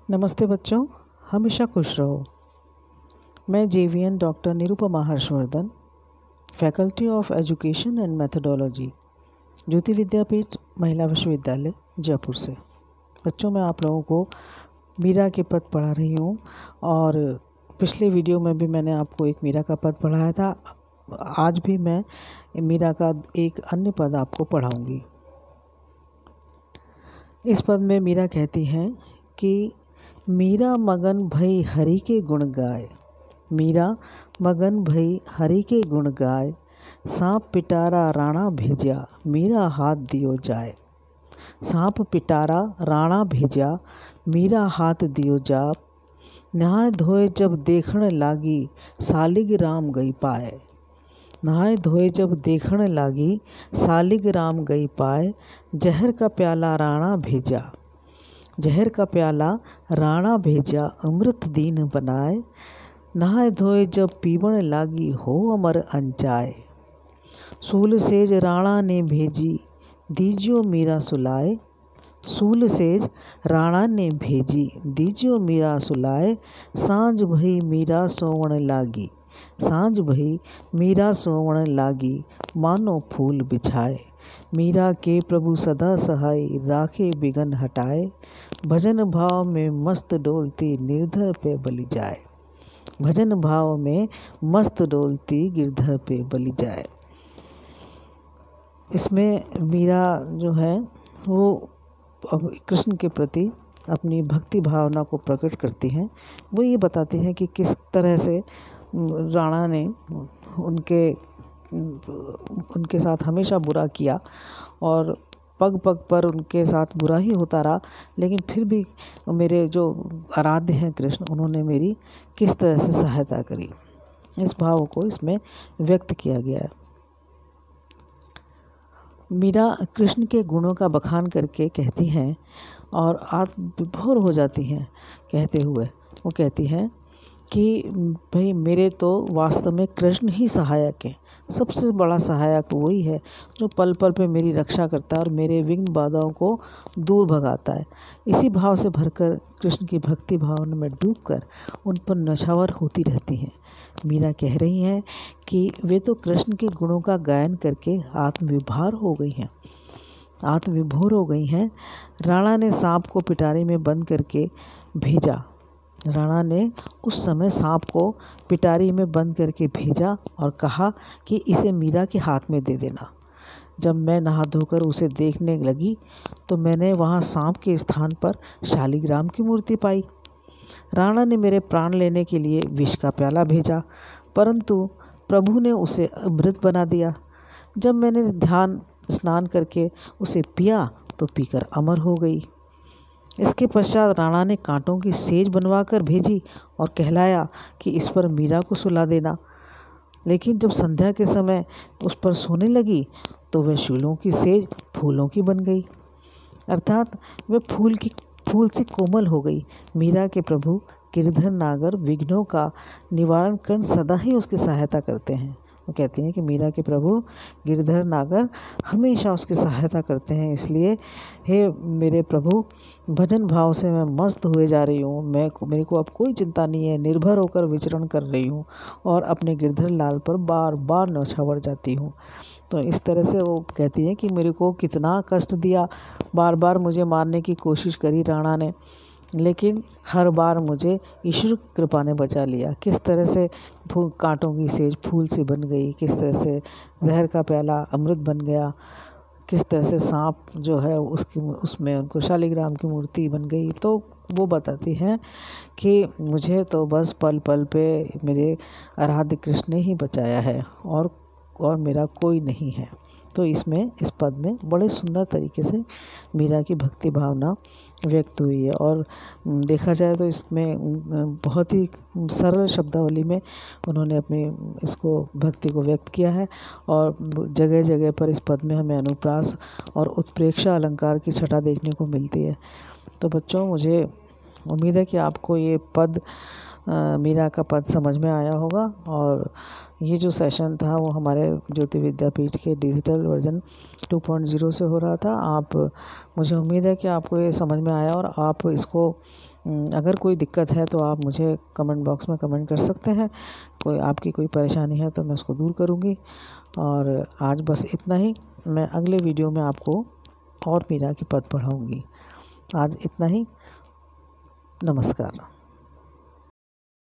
नमस्ते बच्चों, हमेशा खुश रहो। मैं JVN doctor Nirupama Harshvardhan, faculty of education and methodology, Jyoti Vidyapeeth Mahila Vishwavidyalaya Jaipur से। बच्चों, मैं आप लोगों को मीरा के पद पढ़ा रही हूँ और पिछले वीडियो में भी मैंने आपको एक मीरा का पद पढ़ाया था। आज भी मैं मीरा का एक अन्य पद आपको पढ़ाऊँगी। इस पद में मीरा कहती हैं कि मीरा मगन भई हरि के गुण गाय, मीरा मगन भई हरि के गुण गाय, सांप पिटारा राणा भेजा, मीरा हाथ दियो जाय। सांप पिटारा राणा भेजा, मीरा हाथ दियो जाप, नहाय धोए जब देखण लागी, सालिग राम गई पाए। नहाय धोए जब देखण लागी, सालिग राम गई पाए, जहर का प्याला राणा भेजा, जहर का प्याला राणा भेजा, अमृत दीन बनाए। नहाय धोए जब पीवण लागी, हो अमर अंचाए। सूल सेज राणा ने भेजी, दीजियो मीरा सुलाए। सूल सेज राणा ने भेजी, दीजियो मीरा सुलाए। सांझ भई मीरा सोवण लागी, सांझ भई मीरा सोवण लागी, मानो फूल बिछाए। मीरा के प्रभु सदा सहाय, राखे बिघन हटाए। भजन भाव में मस्त डोलती, निर्धर पे बलि जाए। भजन भाव में मस्त डोलती, गिरधर पे बलि जाए। इसमें मीरा जो है वो कृष्ण के प्रति अपनी भक्ति भावना को प्रकट करती हैं। वो ये बताती हैं कि किस तरह से राणा ने उनके साथ हमेशा बुरा किया और पग पग पर उनके साथ बुरा ही होता रहा, लेकिन फिर भी मेरे जो आराध्य हैं कृष्ण, उन्होंने मेरी किस तरह से सहायता करी। इस भाव को इसमें व्यक्त किया गया है। मीरा कृष्ण के गुणों का बखान करके कहती हैं और आत्मविभोर हो जाती हैं। कहते हुए वो कहती हैं कि भाई मेरे तो वास्तव में कृष्ण ही सहायक हैं। सबसे बड़ा सहायक वही है जो पल पल पे मेरी रक्षा करता है और मेरे विघ्न बाधाओं को दूर भगाता है। इसी भाव से भरकर कृष्ण की भक्ति भावना में डूबकर उन पर नछावर होती रहती हैं। मीरा कह रही हैं कि वे तो कृष्ण के गुणों का गायन करके आत्मविभोर हो गई हैं, आत्मविभोर हो गई हैं। राणा ने सांप को पिटारे में बंद करके भेजा। राणा ने उस समय सांप को पिटारी में बंद करके भेजा और कहा कि इसे मीरा के हाथ में दे देना। जब मैं नहा धोकर उसे देखने लगी तो मैंने वहाँ सांप के स्थान पर शालिग्राम की मूर्ति पाई। राणा ने मेरे प्राण लेने के लिए विष का प्याला भेजा, परंतु प्रभु ने उसे अमृत बना दिया। जब मैंने ध्यान स्नान करके उसे पिया तो पीकर अमर हो गई। इसके पश्चात राणा ने कांटों की सेज बनवाकर भेजी और कहलाया कि इस पर मीरा को सुला देना। लेकिन जब संध्या के समय उस पर सोने लगी तो वह शूलों की सेज फूलों की बन गई, अर्थात वह फूल से कोमल हो गई। मीरा के प्रभु गिरधर नागर विघ्नों का निवारण कर सदा ही उसकी सहायता करते हैं। वो कहती हैं कि मीरा के प्रभु गिरधर नागर हमेशा उसकी सहायता करते हैं। इसलिए हे मेरे प्रभु, भजन भाव से मैं मस्त हुए जा रही हूँ। मेरे को अब कोई चिंता नहीं है, निर्भर होकर विचरण कर रही हूँ और अपने गिरधर लाल पर बार बार नौछावर जाती हूँ। तो इस तरह से वो कहती हैं कि मेरे को कितना कष्ट दिया, बार बार मुझे मारने की कोशिश करी राणा ने, लेकिन हर बार मुझे ईश्वर की कृपा ने बचा लिया। किस तरह से कांटों की सेज फूल से बन गई, किस तरह से जहर का प्याला अमृत बन गया, किस तरह से सांप जो है उसमें उनको शालिग्राम की मूर्ति बन गई। तो वो बताती हैं कि मुझे तो बस पल पल पे मेरे आराध्य कृष्ण ने ही बचाया है और मेरा कोई नहीं है। तो इस पद में बड़े सुंदर तरीके से मीरा की भक्ति भावना व्यक्त हुई है। और देखा जाए तो इसमें बहुत ही सरल शब्दावली में उन्होंने अपनी इसको भक्ति को व्यक्त किया है। और जगह जगह पर इस पद में हमें अनुप्रास और उत्प्रेक्षा अलंकार की छटा देखने को मिलती है। तो बच्चों, मुझे उम्मीद है कि आपको ये पद मीरा का पद समझ में आया होगा। और ये जो सेशन था वो हमारे ज्योति विद्यापीठ के डिजिटल वर्जन 2.0 से हो रहा था। मुझे उम्मीद है कि आपको ये समझ में आया, और आप इसको अगर कोई दिक्कत है तो आप मुझे कमेंट बॉक्स में कमेंट कर सकते हैं। आपकी कोई परेशानी है तो मैं उसको दूर करूँगी। और आज बस इतना ही। मैं अगले वीडियो में आपको और मीरा की पद पढ़ाऊँगी। आज इतना ही। नमस्कार।